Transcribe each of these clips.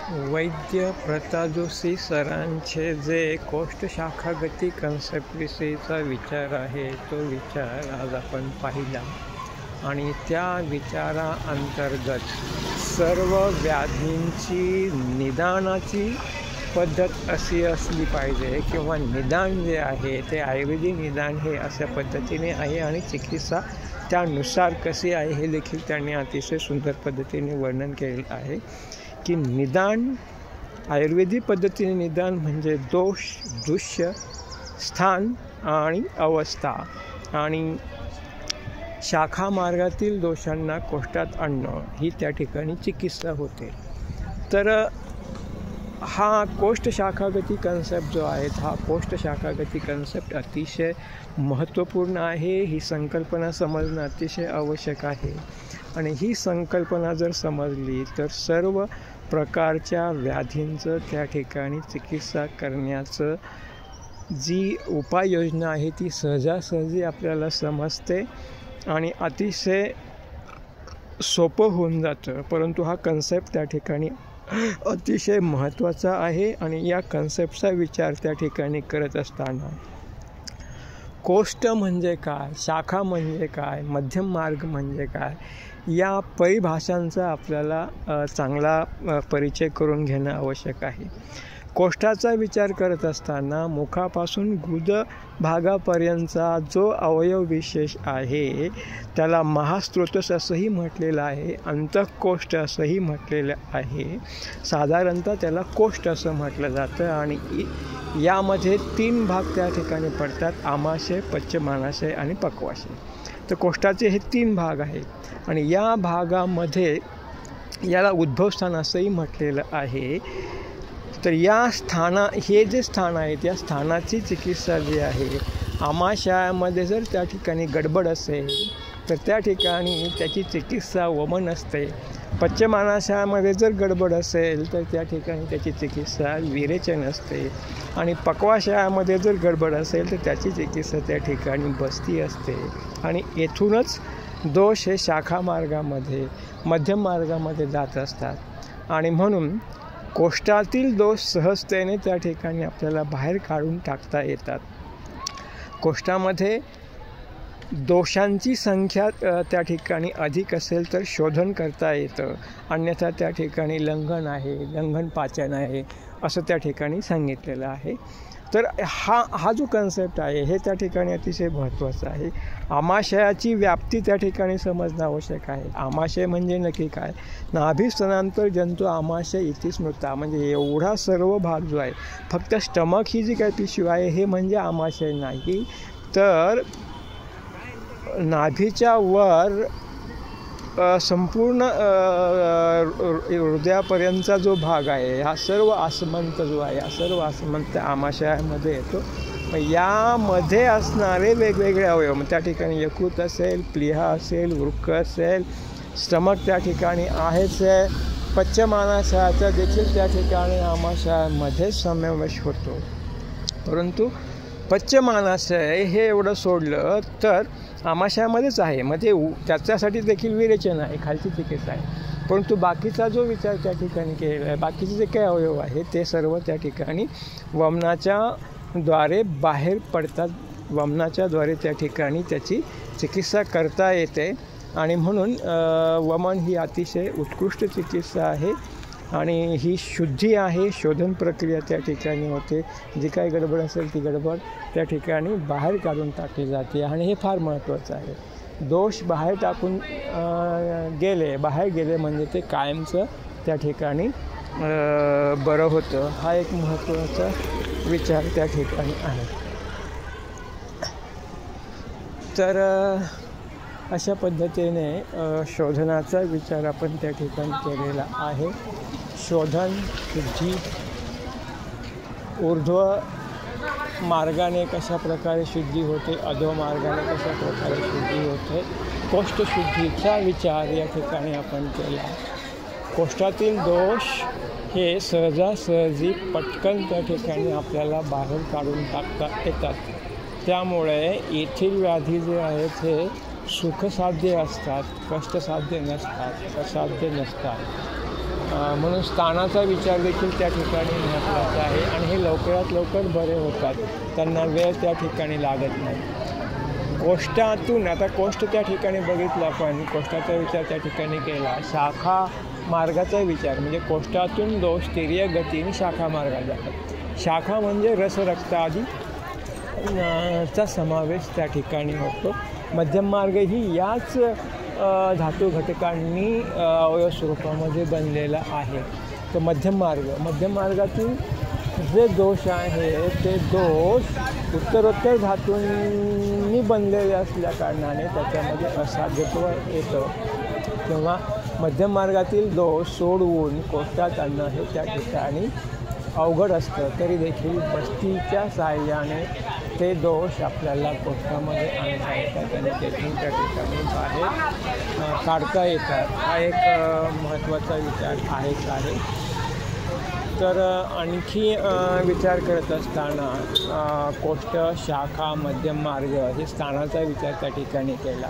वैद्य प्रता जोशी सरांचे जे कोष्ठशाखागती कन्सेप्टविषयीचा विचार आहे तो विचार आज आपण पाहिला आणि त्या विचाराअंतर्गत सर्व व्याधींची निदानाची पद्धत अशी असली पाहिजे किंवा निदान जे आहे ते आयुर्वेदिक निदान हे अशा पद्धतीने आहे आणि चिकित्सा त्यानुसार कशी आहे हे देखील त्यांनी अतिशय सुंदर पद्धतीने वर्णन केलेलं आहे की निदान आयुर्वेदिक पद्धतीने निदान म्हणजे दोष दृश्य स्थान आणि अवस्था आणि शाखा मार्गातील दोषांना कोष्टात आणणं ही त्या ठिकाणी चिकित्सा होते. तर हा कोष्ठशाखागती कन्सेप्ट जो आहे हा कोष्ठशाखागती कन्सेप्ट अतिशय महत्त्वपूर्ण आहे. ही संकल्पना समजणं अतिशय आवश्यक आहे आणि ही संकल्पना जर समजली तर सर्व प्रकारच्या व्याधींचं त्या ठिकाणी चिकित्सा करण्याचं जी उपाययोजना आहे ती सहजासहजी आपल्याला समजते आणि अतिशय सोपं होऊन जातं. परंतु हा कन्सेप्ट त्या ठिकाणी अतिशय महत्त्वाचा आहे आणि या कन्सेप्टचा विचार त्या ठिकाणी करत असताना कोष्ठ म्हणजे काय, शाखा म्हणजे काय, मध्यम मार्ग म्हणजे काय या परिभाषांचा आपल्याला चांगला परिचय करून घेणं आवश्यक आहे. कोष्ठाचा विचार करत असताना मुखापासून गुद भागापर्यंतचा जो अवयव विशेष आहे त्याला महास्त्रोतस असंही म्हटलेलं आहे, अंतःकोष्ठ असंही म्हटलेलं आहे, साधारणतः त्याला कोष्ठ असं म्हटलं जातं आणि यामध्ये 3 भाग त्या ठिकाणी पडतात, आमाशय, पश्चमानाशय आणि पक्वाशय. तर कोष्ठाचे हे 3 भाग आहेत आणि या भागामध्ये याला उद्भवस्थान असंही म्हटलेलं आहे. तर या हे जे स्थान आहेत या स्थानाची चिकित्सा जी आहे आमाशयामध्ये जर त्या ठिकाणी गडबड असेल तर त्या ठिकाणी त्याची चिकित्सा वमन असते. पश्चमानाशयामध्ये जर गडबड असेल तर त्या ठिकाणी त्याची चिकित्सा विरेचन असते आणि पक्वाशयामध्ये जर गडबड असेल तर त्याची चिकित्सा त्या ठिकाणी बस्ती असते आणि येथूनच दोष हे शाखा मार्गामध्ये मध्यम मार्गामध्ये जात असतात आणि म्हणून कोष्ठातील दोष सहजतेने त्या ठिकाणी आपल्याला बाहेर काढून टाकता येतात. कोष्ठामध्ये दोषांची संख्या त्या ठिकाणी अधिक असेल तर शोधन करता येतं, अन्यथा त्या ठिकाणी लंघन पाचन आहे असं त्या ठिकाणी सांगितलेलं आहे. तर हा जो कन्सेप्ट आहे हे त्या ठिकाणी अतिशय महत्त्वाचं आहे. आमाशयाची व्याप्ती त्या ठिकाणी समजणं आवश्यक आहे. आमाशय म्हणजे नक्की काय, नाभिस्तनांतर जंतू आमाशय इति स्मृता, म्हणजे एवढा सर्व भाग जो आहे फक्त स्टमक ही जी काही पिशवी आहे हे म्हणजे आमाशय नाही, तर नाभीच्या वर संपूर्ण हृदयापर्यंतचा जो भाग आहे हा सर्व आसमंत जो आहे हा सर्व आसमंत आमाशयामध्ये येतो. यामध्ये असणारे वेगवेगळे अवयव मग त्या ठिकाणी यकृत असेल, प्लीहा असेल, वृक्क असेल, स्टमक त्या ठिकाणी आहेच आहे, पश्चमानाशयाचा देखील त्या ठिकाणी आमाशयामध्ये समावेश होतो. परंतु पश्चमानाशय हे एवढं सोडलं तर आमाशयामध्येच आहे, मग ते त्याच्यासाठी देखील विरेचन आहे, खालची चिकित्सा आहे. परंतु बाकीचा जो विचार त्या ठिकाणी केलेला आहे, बाकीचे जे काही अवयव आहे ते सर्व त्या ठिकाणी वमनाच्या द्वारे बाहेर पडतात, वमनाच्या द्वारे त्या ठिकाणी त्याची चिकित्सा करता येते आणि म्हणून वमन ही अतिशय उत्कृष्ट चिकित्सा आहे आणि ही शुद्धी आहे. शोधन प्रक्रिया त्या ठिकाणी होते, जी काही गडबड असेल ती गडबड त्या ठिकाणी बाहेर काढून टाकली जाते आणि हे फार महत्त्वाचं आहे. दोष बाहेर बाहेर गेले म्हणजे ते कायमचं त्या ठिकाणी बरं होतं. हा एक महत्त्वाचा विचार त्या ठिकाणी आहे. तर अशा पद्धतीने शोधनाचा विचार आपण त्या ठिकाणी केलेला आहे. शोधन शुद्धी ऊर्ध्व मार्गाने कशा प्रकारे शुद्धी होते, अधो मार्गाने कशा प्रकारे शुद्धी होते, कोष्ठशुद्धीचा विचार या ठिकाणी आपण केला. कोष्ठातील दोष हे सहजासहजी पटकन त्या ठिकाणी आपल्याला बाहेर काढून टाकता येतात. त्यामुळे येथील व्याधी जे आहेत हे सुखसाध्य असतात, कष्टसाध्य नसतात, असाध्य नसतात. म्हणून स्थानाचा विचार देखील त्या ठिकाणी महत्त्वाचा आहे आणि हे लवकरात लवकर बरे होतात, त्यांना वेळ त्या ठिकाणी लागत नाही. कोष्टातून आता कोष्ट त्या ठिकाणी बघितलं, पण कोष्टाचा विचार त्या ठिकाणी केला. शाखा मार्गाचा विचार म्हणजे कोष्टातून दोष तिर्यक गतीने शाखा मार्गात जातात. शाखा म्हणजे रस रक्त आदी चा समावेश त्या ठिकाणी होतो. मध्यम मार्ग ही याच धातू घटकांनी अवयव स्वरूपामध्ये बनलेला आहे. तर मध्यम मार्गातील जे दोष आहे ते दोष उत्तरोत्तर धातूंनी बनलेले असल्या कारणाने त्याच्यामध्ये असाध्यत्व येतं, किंवा मध्यम मार्गातील दोष सोडवून कोष्टात आणणं हे त्या ठिकाणी अवघड असतं. तरी देखील बस्तीच्या साहाय्याने ते दोष आपल्याला कोष्टामध्ये आणता येतात आणि तेथून त्या ठिकाणी बाहेर काढता येतात. हा एक महत्त्वाचा विचार आहे. तर आणखी विचार करत असताना कोष्ट, शाखा, मध्यम मार्ग हे स्थानाचा विचार त्या ठिकाणी केला.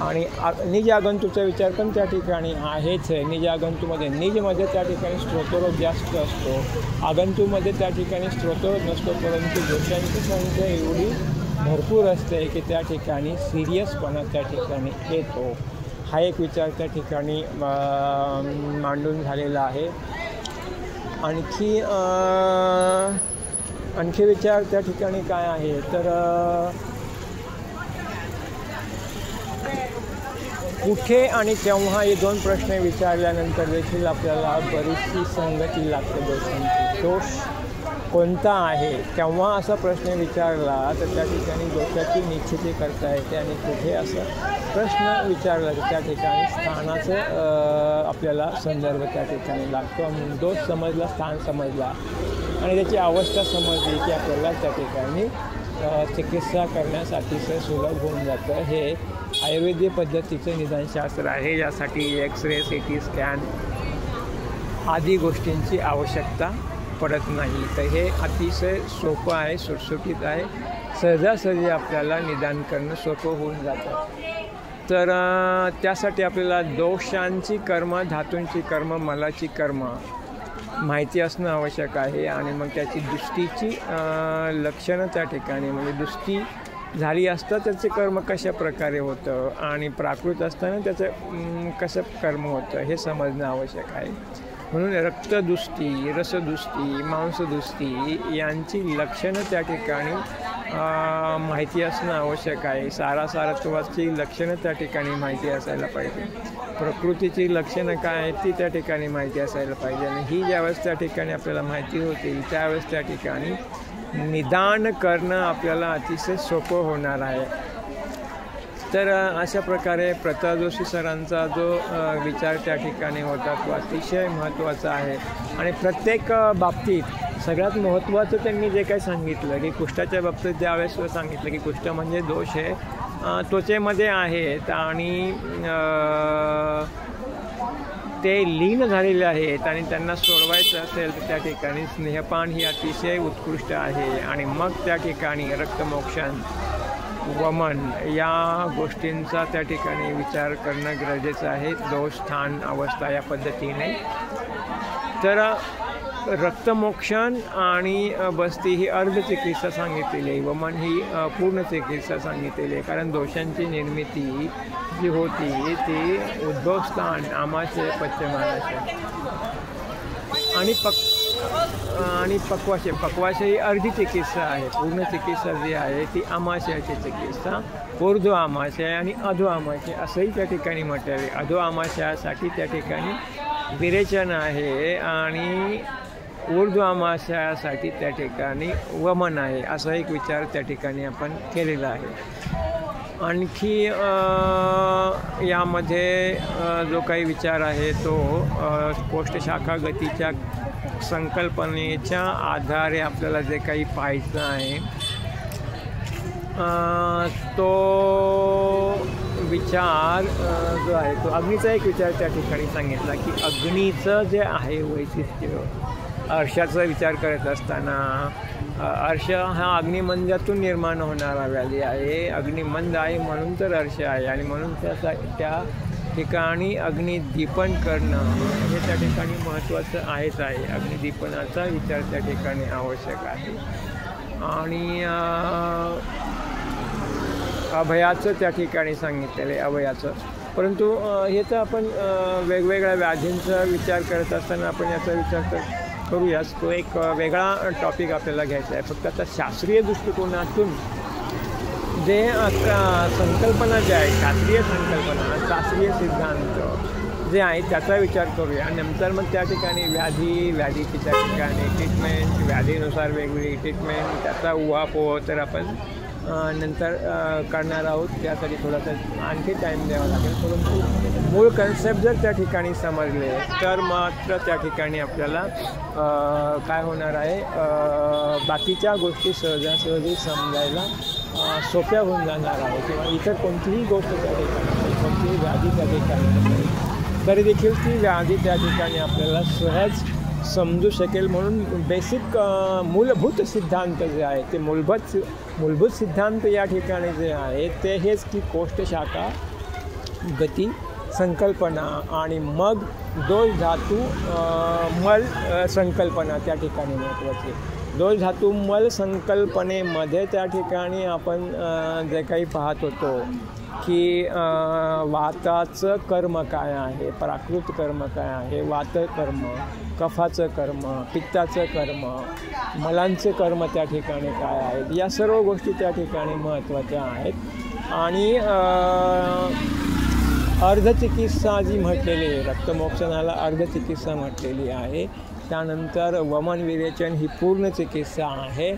आणि निज आगंतूचा विचार पण त्या ठिकाणी आहेच आहे. निज आगंतूमध्ये निजमध्ये त्या ठिकाणी स्त्रोतरोध जास्त असतो, आगंतूमध्ये त्या ठिकाणी स्त्रोतरोध नसतो, परंतु दोषांची संख्या एवढी भरपूर असते की त्या ठिकाणी सिरियसपणा त्या ठिकाणी येतो. हा एक विचार त्या ठिकाणी मांडून झालेला आहे. आणखी विचार त्या ठिकाणी काय आहे तर कुठे आणि केव्हा हे दोन प्रश्न विचारल्यानंतर देखील आपल्याला बरीचशी संगती लागते दोषांची. दोष कोणता आहे, केव्हा असा प्रश्न विचारला तर त्या ठिकाणी दोषाची निश्चिती करता येते, आणि कुठे असा प्रश्न विचारला तर त्या ठिकाणी स्थानाचं आपल्याला संदर्भ त्या ठिकाणी लागतो. दोष समजला, स्थान समजला आणि त्याची अवस्था समजली की आपल्याला त्या ठिकाणी चिकित्सा करण्यास अतिशय सुलभ होऊन जातं. हे आयुर्वेदीय पद्धतीचं निदानशास्त्र आहे. यासाठी एक्सरे, CT स्कॅन आदी गोष्टींची आवश्यकता पडत नाही. तर हे अतिशय सोपं आहे, सुटसुटीत आहे. सहजासहजी आपल्याला निदान करणं सोपं होऊन जातं. तर त्यासाठी आपल्याला दोषांची कर्म, धातूंची कर्म, मलाची कर्म माहिती असणं आवश्यक आहे. आणि मग त्याची दृष्टीची लक्षणं त्या ठिकाणी म्हणजे दृष्टी झाली असता त्याचे कर्म कशा प्रकारे होतं आणि प्राकृत असताना त्याचं कसं कर्म होतं हे समजणं आवश्यक आहे. म्हणून रक्तदृष्टी, रसदृष्टी, मांसदृष्टी यांची लक्षणं त्या ठिकाणी माहिती असणं आवश्यक आहे. सारत्वाची लक्षणं त्या ठिकाणी माहिती असायला पाहिजे. प्रकृतीची लक्षणं काय आहेत ती त्या ठिकाणी माहिती असायला पाहिजे. आणि ही ज्यावेळेस त्या ठिकाणी आपल्याला माहिती होतील त्यावेळेस त्या ठिकाणी निदान करणं आपल्याला अतिशय सोपं होणार आहे. तर अशा प्रकारे प्रताप जोशी सरांचा जो विचार त्या ठिकाणी होता तो अतिशय महत्त्वाचा आहे. आणि प्रत्येक बाबतीत सगळ्यात महत्त्वाचं त्यांनी जे काही सांगितलं की कुष्ठाच्या बाबतीत ज्यावेळेस सांगितलं की कुष्ठ म्हणजे दोष हे त्वचेमध्ये आहेत आणि ते लीन झालेले आहेत आणि त्यांना सोडवायचं असेल तर त्या ठिकाणी स्नेहपान ही अतिशय उत्कृष्ट आहे. आणि मग त्या ठिकाणी रक्तमोक्षण, वमन या गोष्टींचा त्या ठिकाणी विचार करणं गरजेचं आहे. दोष, स्थान, अवस्था या पद्धतीने. तर रक्तमोक्षण आणि बस्ती ही अर्ध चिकित्सा सांगितलेली आहे, वमन ही पूर्ण चिकित्सा सांगितलेली आहे. कारण दोषांची निर्मिती जी होती ती उद्भवस्थान, आमाशय, पश्चिमाशय आणि पक्वाशय ही अर्धी चिकित्सा आहे. पूर्ण चिकित्सा जी आहे ती आमाशयाची चिकित्सा, ऊर्ध्व आमाशय आणि अधो आमाशय असंही त्या ठिकाणी म्हटलं आहे. अधो आमाशयासाठी त्या ठिकाणी विरेचन आहे आणि ऊर्ध्व आमाशयासाठी त्या ठिकाणी वमन आहे. असा एक विचार त्या ठिकाणी आपण केलेला आहे. आणखी यामध्ये जो काही विचार आहे तो कोष्ठशाखा गतीच्या संकल्पनेच्या आधारे आपल्याला जे काही पाहायचं आहे तो विचार जो आहे तो अग्नीचा एक विचार त्या ठिकाणी सांगितला की अग्नीचं जे आहे वैशिष्ट्य, अर्षाचा विचार करत असताना अर्ष हा अग्निमंदातून निर्माण होणारा व्याधी आहे. अग्निमंद आहे म्हणून तर अर्ष आहे आणि म्हणून त्या ठिकाणी अग्निदीपन करणं हे त्या ठिकाणी महत्त्वाचं आहेच आहे. अग्निदीपनाचा विचार त्या ठिकाणी आवश्यक आहे. आणि अभयाचं त्या ठिकाणी सांगितलेलं आहे, अभयाचं. परंतु ह्याचं आपण वेगवेगळ्या व्याधींचा विचार करत असताना आपण याचा विचार करूयाच. तो एक वेगळा टॉपिक आपल्याला घ्यायचा आहे. फक्त आता शास्त्रीय दृष्टिकोनातून जे संकल्पना जे आहे, शास्त्रीय संकल्पना, शास्त्रीय सिद्धांत जे आहे त्याचा विचार करूया. नंतर मग त्या ठिकाणी व्याधीची त्या ठिकाणी ट्रीटमेंट, व्याधीनुसार वेगवेगळी ट्रीटमेंट, त्याचा उहापोह तर आपण नंतर करणार आहोत. त्यासाठी थोडासा आणखी टाईम द्यावा लागेल. परंतु मूळ कन्सेप्ट जर त्या ठिकाणी समजले तर मात्र त्या ठिकाणी आपल्याला काय होणार आहे, बाकीच्या गोष्टी सहजासहजी समजायला सोप्या होऊन जाणार आहे. किंवा इतर कोणतीही गोष्ट त्या ठिकाणी, कोणतीही व्याधी त्या ठिकाणी तरी देखील ती व्याधी त्या ठिकाणी आपल्याला सहज समजू शकेल. म्हणून बेसिक मूलभूत सिद्धांत जे आहे ते मूलभूत सिद्धांत या ठिकाणी जे आहे ते हेच की कोष्ट शाखा गती संकल्पना आणि मग दोष धातू मल संकल्पना त्या ठिकाणी महत्त्वाची. दोष धातू मल संकल्पनेमध्ये त्या ठिकाणी आपण जे काही पाहत होतो की वाताचं कर्म काय आहे, प्राकृत कर्म काय आहे, वात कर्म, कफाचं कर्म, पित्ताचं कर्म, मलांचे कर्म त्या ठिकाणी काय आहेत, या सर्व गोष्टी त्या ठिकाणी महत्त्वाच्या आहेत. आणि अर्धचिकित्सा जी म्हटलेली आहे, रक्तमोक्षणाला अर्धचिकित्सा म्हटलेली आहे. त्यानंतर वमन विरेचन ही पूर्ण चिकित्सा आहे.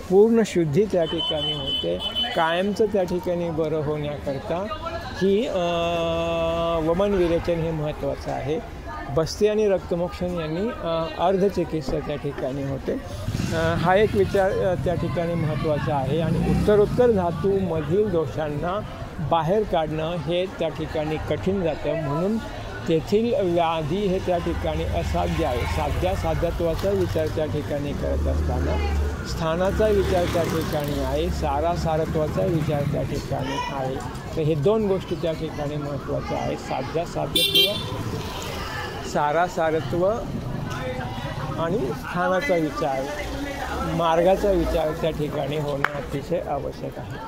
पूर्ण शुद्धी त्या ठिकाणी होते. कायमचं त्या ठिकाणी बरं होण्याकरता ही वमन विरेचन हे महत्त्वाचं आहे. बस्ती आणि रक्तमोक्षण यांनी अर्धचिकित्सा त्या ठिकाणी होते. हा एक विचार त्या ठिकाणी महत्त्वाचा आहे. आणि उत्तरोत्तर धातूमधील दोषांना बाहेर काढणं हे त्या ठिकाणी कठीण जातं. म्हणून तेथील व्याधी हे त्या ठिकाणी असाध्य आहे. साध्यत्वाचा विचार त्या ठिकाणी करत असताना स्थानाचा विचार त्या ठिकाणी आहे, सारत्वाचा विचार त्या ठिकाणी आहे. तर हे दोन गोष्टी त्या ठिकाणी महत्त्वाच्या आहेत. साध्यत्व, सारत्व आणि स्थानाचा विचार, मार्गाचा विचार त्या ठिकाणी होणं अतिशय आवश्यक आहे.